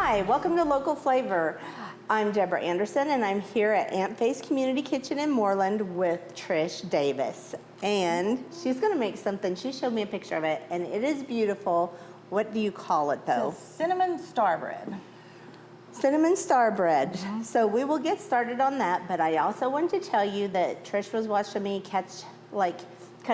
Hi, welcome to Local Flavor. I'm Deborah Anderson, and I'm here at Ant Face Community Kitchen in Moreland with Trish Davis. And she's gonna make something. She showed me a picture of it, and it is beautiful. What do you call it, though? It's cinnamon star bread. Cinnamon star bread. So we will get started on that, but I also wanted to tell you that Trish was watching me cut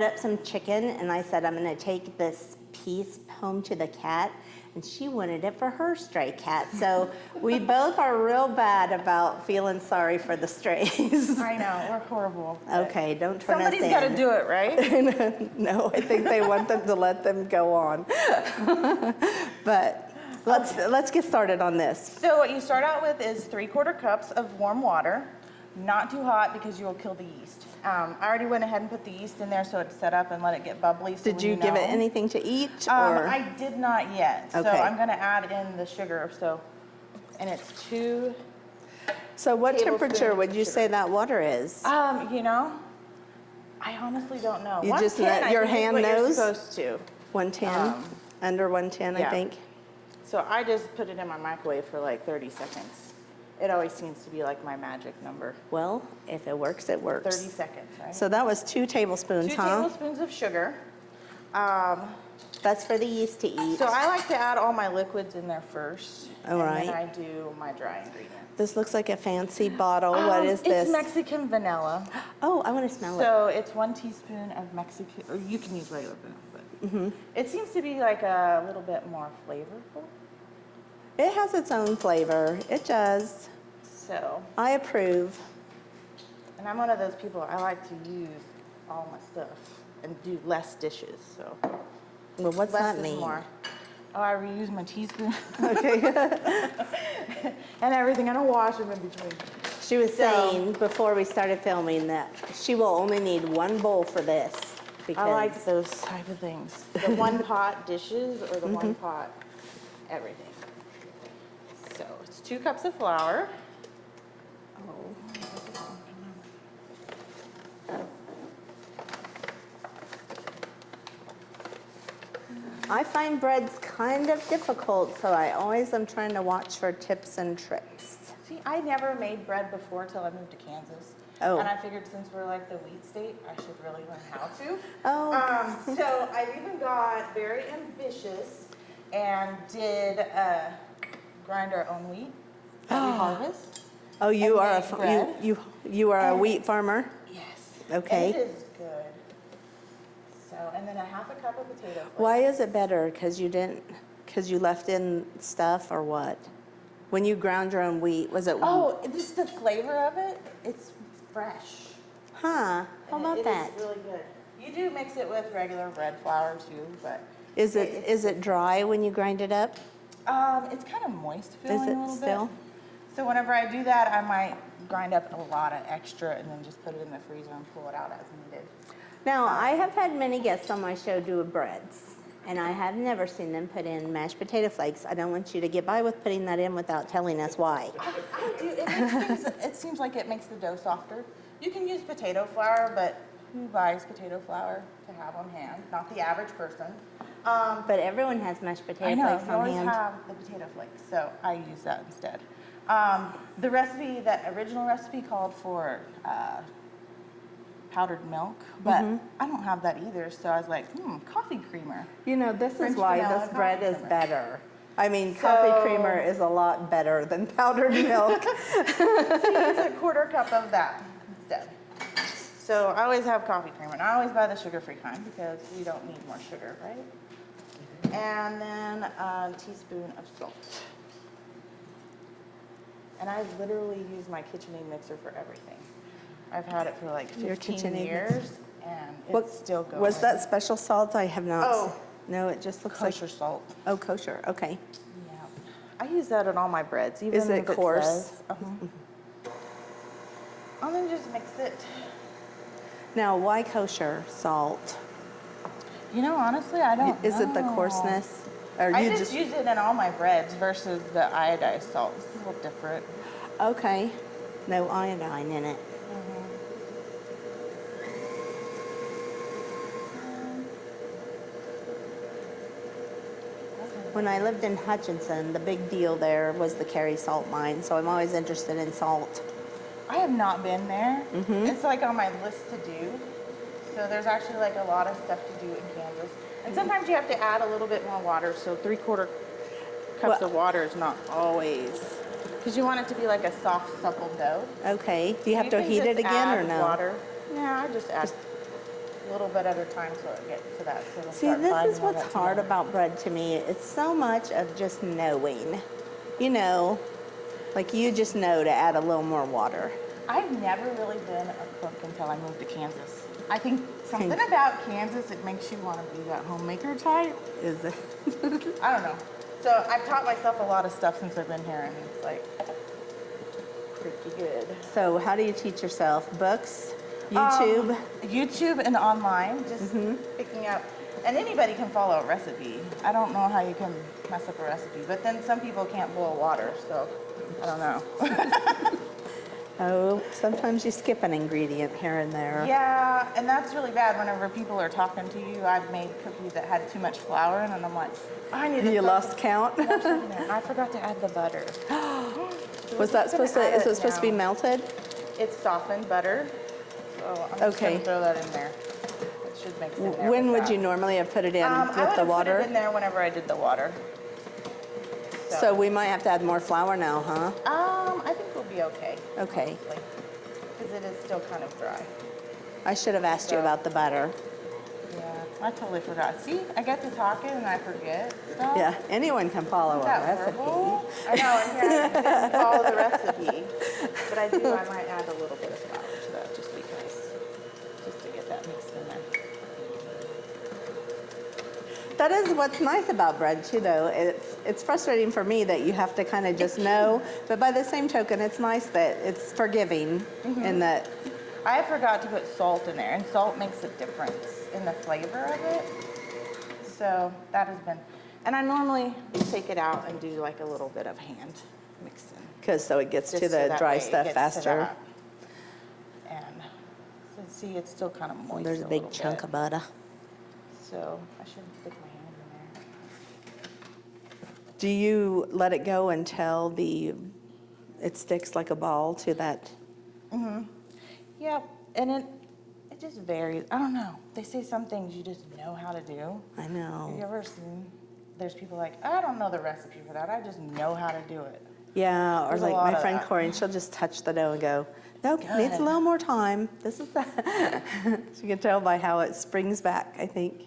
up some chicken, and I said I'm gonna take this piece home to the cat, and she wanted it for her stray cat. So we both are real bad about feeling sorry for the strays. I know, we're horrible. Okay, don't turn us in. Somebody's got to do it, right? No, I think they want them to let them go on. But let's get started on this. So what you start out with is 3/4 cups of warm water. Not too hot because you will kill the yeast. I already went ahead and put the yeast in there so it's set up and let it get bubbly. So Did you give it anything to eat? Or? I did not yet. Okay. So I'm going to add in the sugar. And it's 2. So what temperature tablespoons would of you sugar. say that water is? You know, I honestly don't know. You just 110, let your I think, hand is what you're knows? supposed to. 110? Under 110, I yeah. think. So I just put it in my microwave for like 30 seconds. It always seems to be like my magic number. Well, if it works, it works. 30 seconds, right? So that was 2 tablespoons, 2 huh? tablespoons of sugar. That's for the yeast to eat. So I like to add all my liquids in there first. All right. And then I do my dry ingredients. This looks like a fancy bottle. What is this? It's Mexican vanilla. Oh, I want to smell it. So it's 1 teaspoon of Mexican, or you can use regular vanilla, but it seems to be like a little bit more flavorful. It has its own flavor. It does. So, I approve. and I'm one of those people, I like to use all my stuff and do less dishes, so. Well, what's Less that is mean? more. Oh, I reuse my teaspoon Okay. and everything. I don't wash them in between. She was saying before we started filming that she will only need 1 bowl for this. Because I like those type of things. The 1 pot dishes or the 1 pot everything. So it's 2 cups of flour. I find breads kind of difficult, so I always am trying to watch for tips and tricks. See, I never made bread before till I moved to Kansas. Oh. And I figured since we're like the wheat state, I should really learn how to. Oh. So I even got very ambitious and did grind our own wheat that we harvest. Oh, you and are make bread. you are a wheat farmer? Yes. Okay. And it is good. So, and then a 1/2 cup of potato flakes. Why is it better? Because you left in stuff or what? When you ground your own wheat, was it? Oh, just the flavor of it. It's fresh. Huh? How And about that? It is really good. You do mix it with regular bread flour too, but Is it dry when you grind it up? it's kind of moist feeling Is it a little still? bit. So whenever I do that, I might grind up a lot of extra and then just put it in the freezer and pull it out as needed. Now, I have had many guests on my show do breads, and I have never seen them put in mashed potato flakes. I don't want you to get by with putting that in without telling us why. I do. It makes things, it seems like it makes the dough softer. You can use potato flour, but who buys potato flour to have on hand? Not the average person. But everyone has mashed potato I know, flakes you on always hand. have the potato flakes, so I use that instead. The recipe, that original recipe called for powdered milk, but I don't have that either, so I was like, coffee creamer. You know, this French is why vanilla this bread coffee is creamer. better. I mean, coffee creamer is a lot better than powdered milk. So use a 1/4 cup of that instead. So I always have coffee creamer, and I always buy the sugar-free kind because we don't need more sugar, right? And then a teaspoon of salt. And I literally use my KitchenAid mixer for everything. I've had it for like 15 years, and it's still going. Was that special salt? I have not. Oh. No, it just looks kosher like. salt? Oh, kosher. Okay. Yeah. I use that on all my breads, even Is it if coarse? says- And then just mix it. Now, why kosher salt? You know, honestly, I don't Is it the know. coarseness? Or I you just use it in all my breads versus the iodized salt. It's a little different. Okay. No iodine in it. When I lived in Hutchinson, the big deal there was the Cary salt mine, so I'm always interested in salt. I have not been there. It's like on my list to do. So there's actually like a lot of stuff to do in Kansas. And sometimes you have to add a little bit more water, so 3/4 cups of water is not always, because you want it to be like a soft, supple dough. Okay. Do you have You to can heat just it again or add no? Water. Yeah, I just add a little bit at a time so it gets to that. So it'll See, start this binding is all what's that hard together. about bread to me. It's so much of just knowing. You know, like you just know to add a little more water. I've never really been a cook until I moved to Kansas. I think something about Kansas, it makes you want to be that homemaker type. Is it? I don't know. So I've taught myself a lot of stuff since I've been here, and it's like pretty good. So how do you teach yourself? Books? YouTube? YouTube and online, just picking up. And anybody can follow a recipe. I don't know how you can mess up a recipe, but then some people can't boil water, so I don't know. Oh, sometimes you skip an ingredient here and there. Yeah, and that's really bad whenever people are talking to you. I've made cookies that had too much flour in, and I'm like, I need to You lost count? I forgot to add the butter. Was that supposed to, is it supposed to be melted? It's softened butter. So I'm just going to throw that in there. It should mix in there. When with would that. you normally have put it in I with would the have water? put it in there whenever I did the water. So we might have to add more flour now, huh? I think we'll be okay. Okay. Because it is still kind of dry. I should have asked you about the butter. Yeah, I totally forgot. See, I get to talking and I forget stuff. Yeah, anyone can follow Isn't a that recipe. horrible? I know, and here I didn't follow the recipe. But I might add a little bit of flour to that just because, just to get that mixed in there. That is what's nice about bread too, though. It's frustrating for me that you have to kind of just know, but by the same token, it's nice that it's forgiving and that. I forgot to put salt in there, and salt makes a difference in the flavor of it. So that has been, and I normally take it out and do like a little bit of hand mixing. Because so it gets Just to so the that dry way it stuff gets to faster. that. And so see, it's still kind of moist. There's a big chunk of butter. So I shouldn't stick my hand in there. Do you let it go until it sticks like a ball to that? Yeah, and it just varies. I don't know. They say some things you just know how to do. I Have you know. ever seen? There's people like, I don't know the recipe for that. I just know how to do it. Yeah, or There's a like lot my of friend that. Corey, and she'll just touch the dough and go, nope, good. needs a little more time. This is that. You can tell by how it springs back, I think.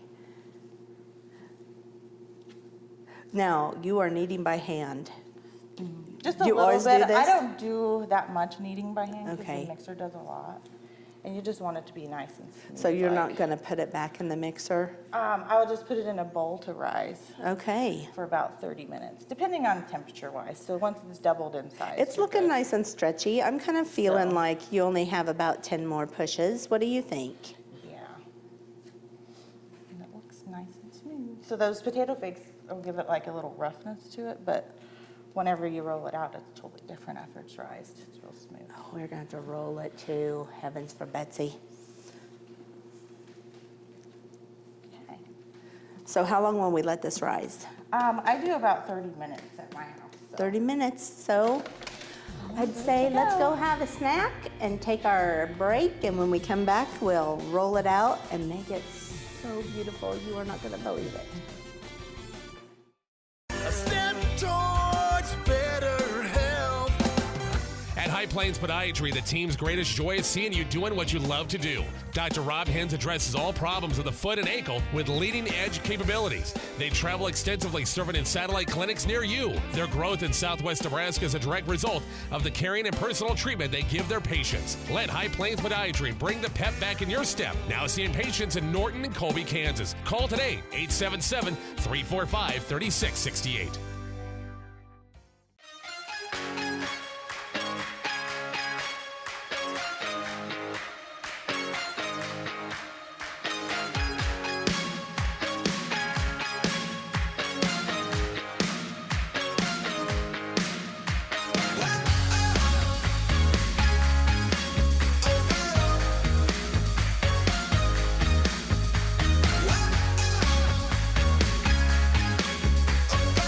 Now, you are kneading by hand. Just a You little always bit. do this? I don't do that much kneading by hand because Okay. the mixer does a lot. And you just want it to be nice and smooth. So you're not like. going to put it back in the mixer? I would just put it in a bowl to rise Okay. for about 30 minutes, depending on temperature-wise. So once it's doubled in size. It's you're looking good. nice and stretchy. I'm kind of feeling So- like you only have about 10 more pushes. What do you think? Yeah. And it looks nice and smooth. So those potato flakes will give it like a little roughness to it, but whenever you roll it out, it's totally different after it's rised. It's real smooth. Oh, we're going to have to roll it too. Heavens for Betsy. Okay. So how long will we let this rise? I do about 30 minutes at my house. So. 30 minutes. So I'd say let's go have a snack and take our break. And when we come back, we'll roll it out and make it so beautiful. You are not going to believe it. A step towards better health. At High Plains Podiatry, the team's greatest joy is seeing you doing what you love to do. Dr. Rob Hens addresses all problems of the foot and ankle with leading-edge capabilities. They travel extensively, serving in satellite clinics near you. Their growth in Southwest Nebraska is a direct result of the caring and personal treatment they give their patients. Let High Plains Podiatry bring the pep back in your step. Now seeing patients in Norton and Colby, Kansas. Call today, 877-345-3668. Oh,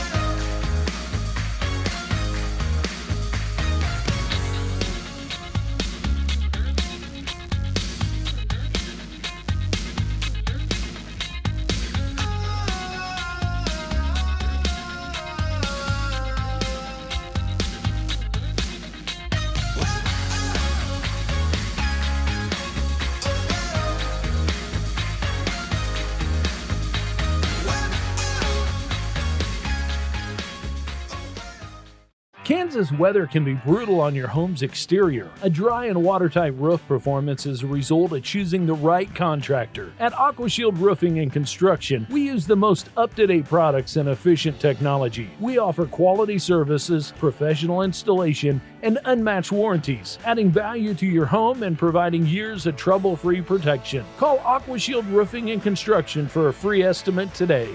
Kansas weather can be brutal on your home's exterior. A dry and watertight roof performance is a result of choosing the right contractor. At AquaShield Roofing and Construction, we use the most up-to-date products and efficient technology. We offer quality services, professional installation, and unmatched warranties, adding value to your home and providing years of trouble-free protection. Call AquaShield Roofing and Construction for a free estimate today.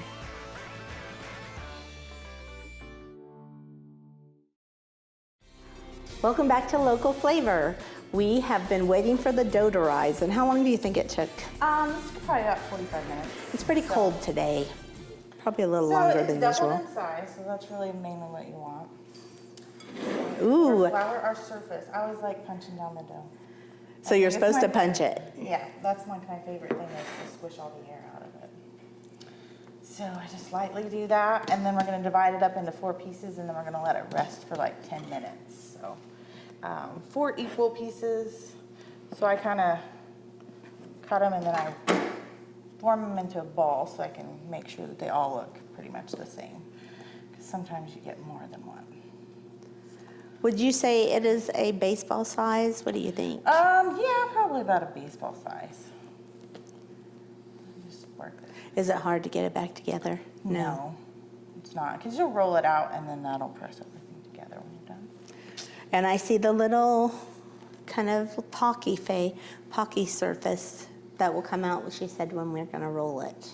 Welcome back to Local Flavor. We have been waiting for the dough to rise, and how long do you think it took? This is probably about 45 minutes. It's pretty cold today. Probably a little So longer it's than doubled usual. in size, so that's really mainly what you want. Ooh, Our flour, our surface. I always like punching down the dough. so you're It's supposed my to punch favorite. it. Yeah, that's my favorite thing is to squish all the air out of it. So I just lightly do that, and then we're gonna divide it up into 4 pieces, and then we're gonna let it rest for like 10 minutes. So 4 equal pieces. So I kind of cut them and then I form them into a ball so I can make sure that they all look pretty much the same. Because sometimes you get more than one. Would you say it is a baseball size? What do you think? Yeah, probably about a baseball size. Just work it. Is it hard to get it back together? No, it's not. Because you'll roll it out and then that'll press everything together when you're done. And I see the little kind of pocky surface that will come out, she said, when we're gonna roll it.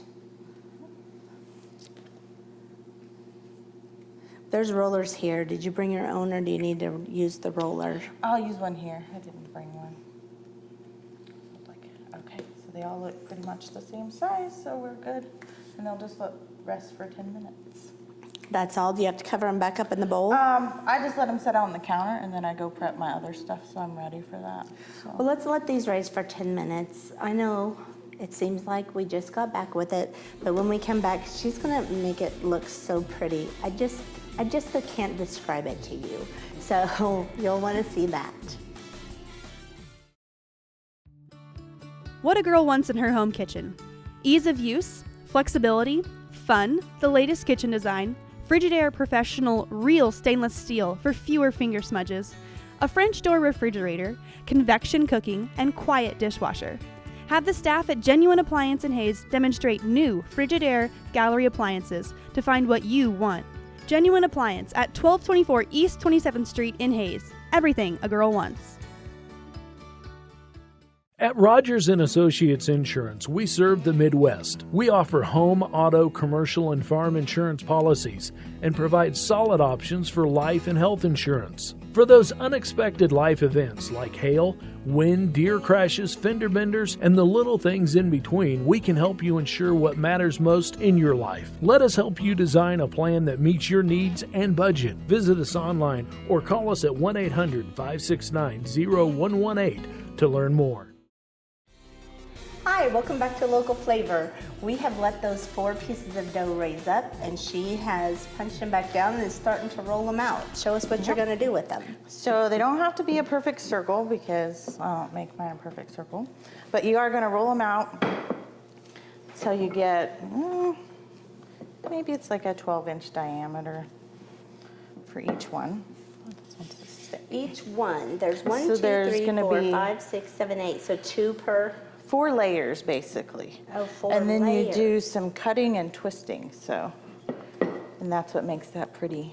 There's rollers here. Did you bring your own, or do you need to use the roller? I'll use one here. I didn't bring one. Okay, so they all look pretty much the same size, so we're good. And they'll just rest for 10 minutes. That's all? Do you have to cover them back up in the bowl? I just let them sit out on the counter, and then I go prep my other stuff, so I'm ready for that. So. Well, let's let these rise for 10 minutes. I know it seems like we just got back with it, but when we come back, she's gonna make it look so pretty. I just can't describe it to you. So you'll wanna see that. What a girl wants in her home kitchen. Ease of use, flexibility, fun, the latest kitchen design, Frigidaire Professional Real Stainless Steel for fewer finger smudges, a French door refrigerator, convection cooking, and quiet dishwasher. Have the staff at Genuine Appliance in Hayes demonstrate new Frigidaire Gallery appliances to find what you want. Genuine Appliance at 1224 East 27th Street in Hayes. Everything a girl wants. At Rogers & Associates Insurance, we serve the Midwest. We offer home, auto, commercial, and farm insurance policies and provide solid options for life and health insurance. For those unexpected life events like hail, wind, deer crashes, fender benders, and the little things in between, we can help you ensure what matters most in your life. Let us help you design a plan that meets your needs and budget. Visit us online or call us at 1-800-569-0118 to learn more. Hi, welcome back to Local Flavor. We have let those 4 pieces of dough raise up, and she has punched them back down and is starting to roll them out. Show us what you're gonna do with them. So they don't have to be a perfect circle because I don't make mine a perfect circle. But you are gonna roll them out until you get, maybe it's like a 12-inch diameter for each one. This one's a stick. Each one, there's 1, So 2, there's 3, gonna 4, be 5, 6, 7, 8. So 2 per. 4 layers basically. Oh, 4 And then layers. you do some cutting and twisting, so, and that's what makes that pretty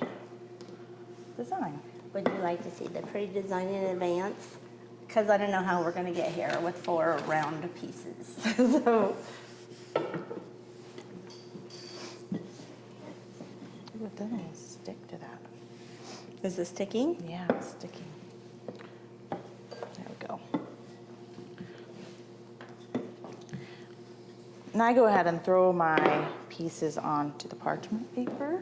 design. Would you like to see the pretty design in advance? Because I don't know how we're gonna get here with 4 round pieces. So. It doesn't stick to that. Is this sticking? Yeah, it's sticking. There we go. And I go ahead and throw my pieces onto the parchment paper,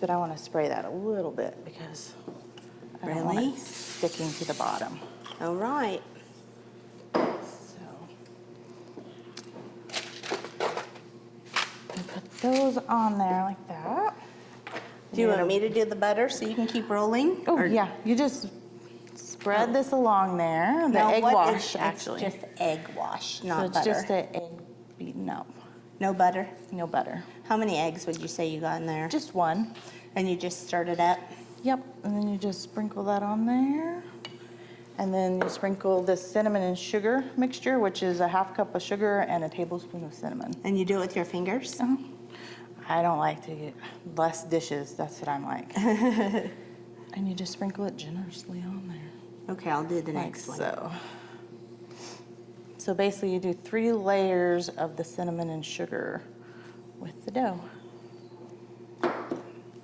but I want to spray that a little bit because I don't want Really? it sticking to the bottom. All right. So I put those on there like that. Do you want me to do the butter so you can keep rolling? Oh Or- yeah, you just spread this along there. The Now, egg what wash, is- actually. It's just egg wash, So not it's butter. just an egg beaten up, No butter? no butter. How many eggs would you say you got in there? Just one. And you just stirred it up? Yep, and then you just sprinkle that on there. And then you sprinkle the cinnamon and sugar mixture, which is a 1/2 cup of sugar and a tablespoon of cinnamon. And you do it with your fingers? I don't like to get less dishes, that's what I'm like. And you just sprinkle it generously on there. Okay, I'll do the Like next one. so. So basically you do 3 layers of the cinnamon and sugar with the dough.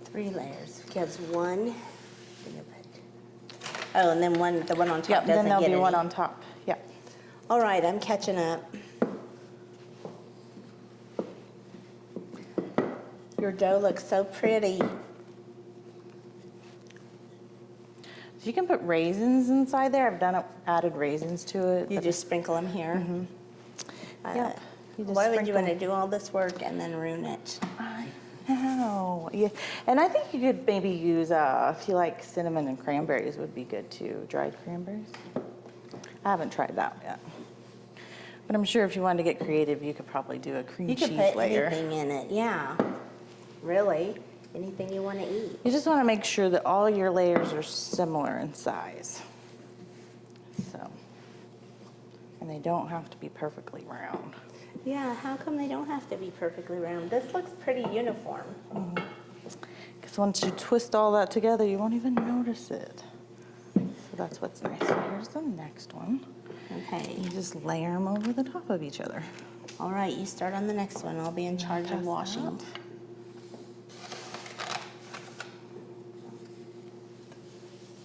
3 layers, because one, oh, and then the one on top Yep, doesn't then there'll get be any. one on top. Yep. All right, I'm catching up. Your dough looks so pretty. So you can put raisins inside there. I've added raisins to it. You but just sprinkle them here. Yep. You just Why would you want to sprinkle. do all this work and then ruin it? I know. Yeah. And I think you could maybe use, if you like cinnamon and cranberries would be good too. Dried cranberries. I haven't tried that yet. But I'm sure if you wanted to get creative, you could probably do a cream You cheese could put layer. anything in it, yeah. Really, anything you want to eat. You just want to make sure that all your layers are similar in size. So, and they don't have to be perfectly round. Yeah, how come they don't have to be perfectly round? This looks pretty uniform. Because once you twist all that together, you won't even notice it. So that's what's nice. So here's the next one. Okay, You just layer them over the top of each other. all right, you start on the next one. I'll be in charge pass of that washing. out.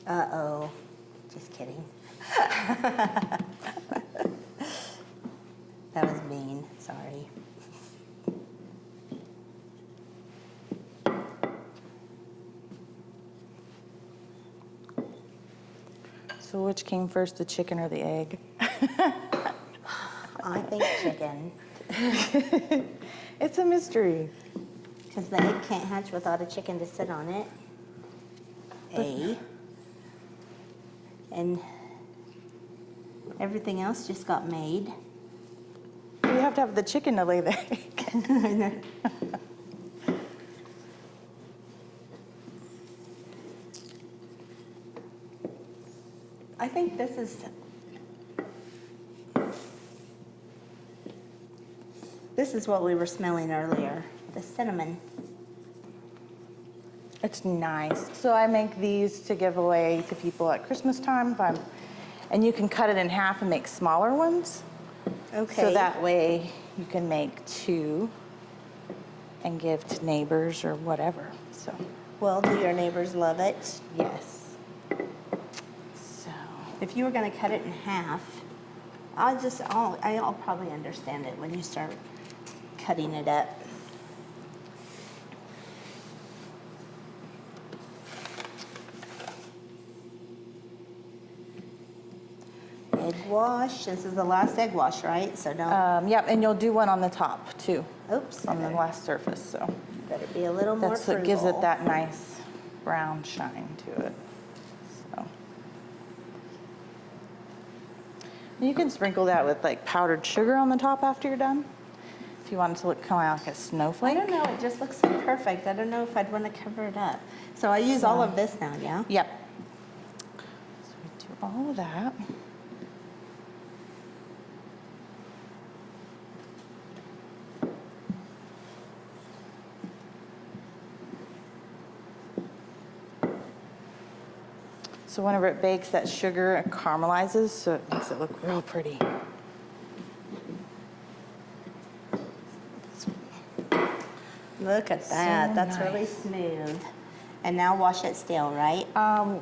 Uh-oh, just kidding. That was mean, sorry. So which came first, the chicken or the egg? I think chicken, It's a mystery. because the egg can't hatch without a chicken to sit on it. And everything else just got made. You have to have the chicken to lay the egg. I think this is what we were smelling earlier, the cinnamon. It's nice. So I make these to give away to people at Christmas time. And you can cut it in half and make smaller ones. Okay. So that way you can make 2 and give to neighbors or whatever. So, Well, do your neighbors love it? yes. So, If you were going to cut it in half, I'll probably understand it when you start cutting it up. Egg wash. This is the last egg wash, right? So don't. yep, and you'll do one on the top too, Oops. on the last surface. So Better be a little more that's what gives it frugal. that nice brown shine to it. So you can sprinkle that with like powdered sugar on the top after you're done. If you want it to look kind of like a I snowflake. don't know. It just looks so perfect. I don't know if I'd want to cover it up. So I use all of this now, yeah? Yep. So we do all of that. So whenever it bakes, that sugar caramelizes, so it makes it look real pretty. Look at that. So That's really nice. smooth. And now wash it still, right?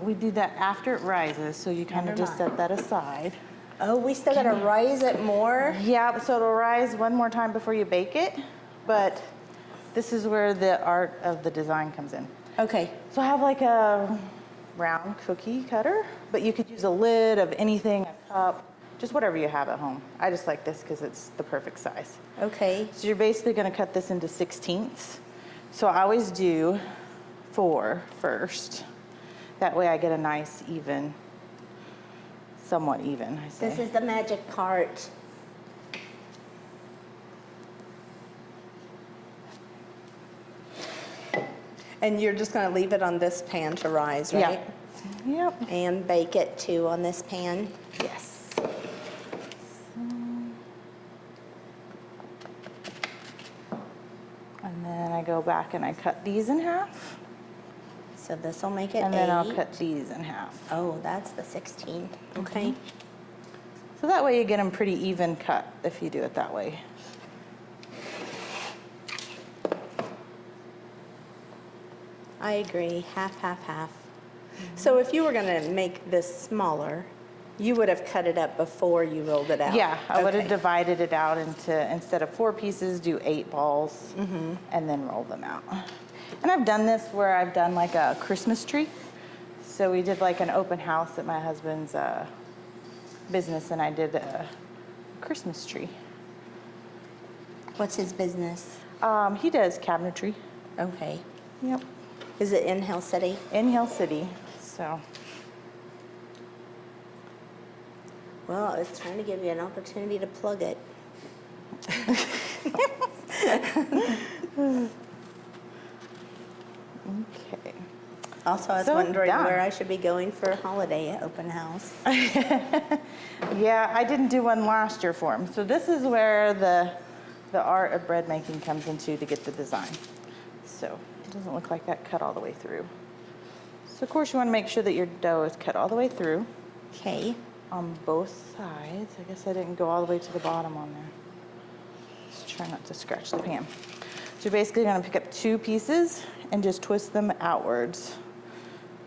We do that after it rises, so you kind of Never just mind. set that aside. Oh, we still got to rise it more? Yeah, so it'll rise one more time before you bake it, but this is where the art of the design comes in. Okay. So I have like a round cookie cutter, but you could use a lid of anything, a cup, just whatever you have at home. I just like this because it's the perfect size. Okay. So you're basically going to cut this into 16ths. So I always do 4 first. That way I get a nice even, somewhat even, I say. This is the magic part. And you're just gonna leave it on this pan to rise, right? Yeah. Yep. And bake it too on this pan. Yes. And then I go back and I cut these in half. So this will make it And 8. then I'll cut these in half. Oh, that's the 16. Okay. So that way you get them pretty even cut if you do it that way. I agree. Half, half, half. So if you were gonna make this smaller, you would have cut it up before you rolled it out. Yeah, I would have Okay. divided it out into, instead of 4 pieces, do 8 balls and then roll them out. And I've done this where I've done like a Christmas tree. So we did like an open house at my husband's business, and I did a Christmas tree. What's his business? He does cabinetry. Okay. Yep. Is it in Hill City? In Hill City, so. Well, I was trying to give you an opportunity to plug it. Okay. Also, I was So wondering done. where I should be going for a holiday open house. Yeah, I didn't do one last year for him. So this is where the art of bread making comes into to get the design. So it doesn't look like that cut all the way through. So of course you want to make sure that your dough is cut all the way through Okay. on both sides. I guess I didn't go all the way to the bottom on there. Just try not to scratch the pan. So you're basically going to pick up 2 pieces and just twist them outwards.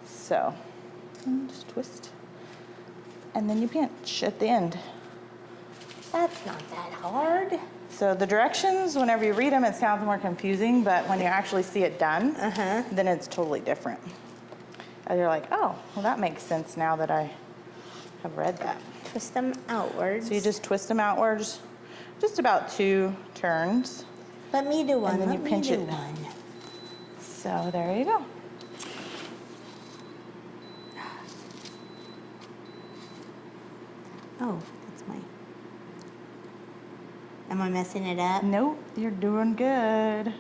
So just twist. And then you pinch at the end. That's not that hard. So the directions, whenever you read them, it sounds more confusing, but when you actually see it done, then it's totally different. And you're like, oh, well that makes sense now that I have read that. Twist them outwards. So you just twist them outwards, just about 2 turns. Let me do one. then you Let me pinch do it. one. So there you go. Oh, that's mine. Am I messing it up? Nope, you're doing good. And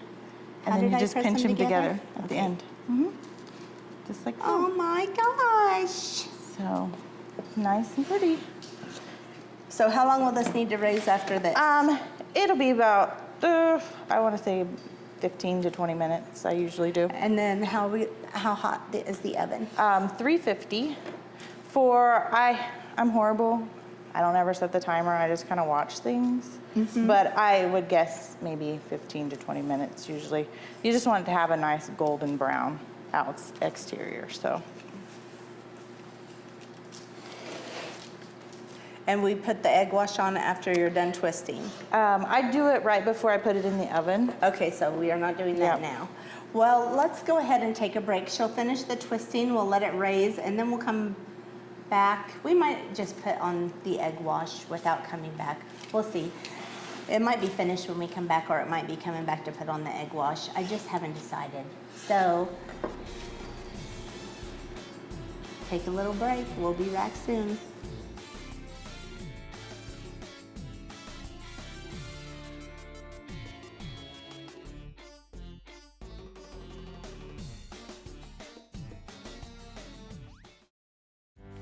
How then did you I just press pinch them them together at the Okay. end. Just like that. Oh my gosh. So nice and pretty. So how long will this need to raise after this? It'll be about, I want to say 15 to 20 minutes, I usually do. And then how hot is the oven? 350 I'm horrible. I don't ever set the timer, I just kind of watch things. But I would guess maybe 15 to 20 minutes usually. You just want it to have a nice golden brown exterior, so. And we put the egg wash on after you're done twisting. I do it right before I put it in the oven. Okay, so we are not doing that Yep. now. Well, let's go ahead and take a break. She'll finish the twisting, we'll let it raise, and then we'll come back. We might just put on the egg wash without coming back. We'll see. It might be finished when we come back, or it might be coming back to put on the egg wash. I just haven't decided. So, take a little break. We'll be back soon.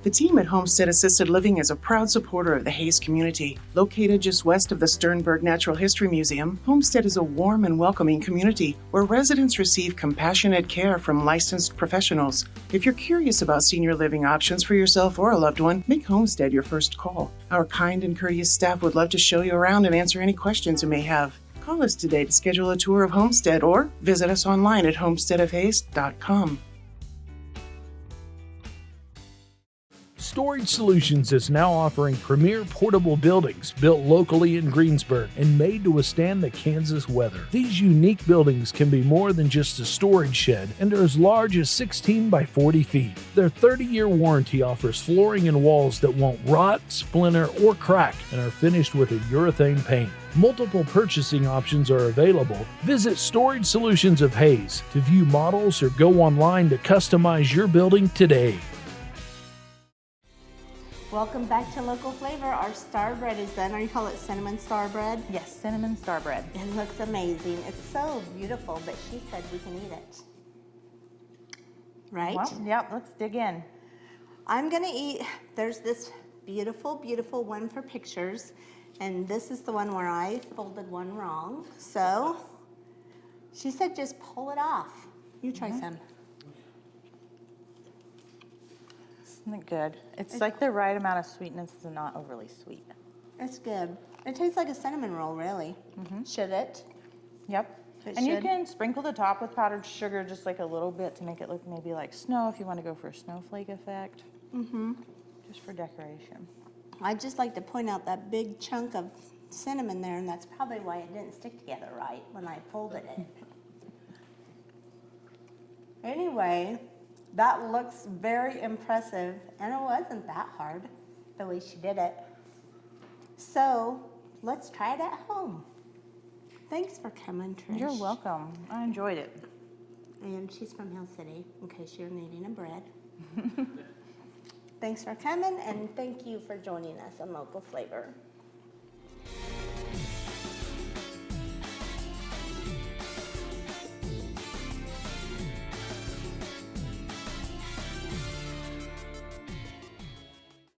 The team at Homestead Assisted Living is a proud supporter of the Hayes community. Located just west of the Sternberg Natural History Museum, Homestead is a warm and welcoming community where residents receive compassionate care from licensed professionals. If you're curious about senior living options for yourself or a loved one, make Homestead your first call. Our kind and courteous staff would love to show you around and answer any questions you may have. Call us today to schedule a tour of Homestead or visit us online at homesteadofhayes.com. Storage Solutions is now offering premier portable buildings built locally in Greensburg and made to withstand the Kansas weather. These unique buildings can be more than just a storage shed and are as large as 16 by 40 feet. Their 30-year warranty offers flooring and walls that won't rot, splinter, or crack and are finished with a urethane paint. Multiple purchasing options are available. Visit Storage Solutions of Hayes to view models or go online to customize your building today. Welcome back to Local Flavor. Our star bread is done, or you call it cinnamon star bread. Yes, cinnamon star bread. It looks amazing. It's so beautiful, but she said we can eat it. right? Well, yep, let's dig in. I'm gonna eat, there's this beautiful, beautiful one for pictures, and this is the one where I folded one wrong. So, she said just pull it off. You try some. Isn't it good? It's like the right amount of sweetness and not overly sweet. It's good. It tastes like a cinnamon roll, really. Should it? Yep. It And you should. can sprinkle the top with powdered sugar just like a little bit to make it look maybe like snow if you want to go for a snowflake effect. Just for decoration. I'd just like to point out that big chunk of cinnamon there, and that's probably why it didn't stick together right when I folded it. Anyway, that looks very impressive, and it wasn't that hard, the way she did it. So, let's try it at home. Thanks for coming, Trish. You're welcome. I enjoyed it. And she's from Hill City, in case you're needing a bread. Thanks for coming, and thank you for joining us on Local Flavor.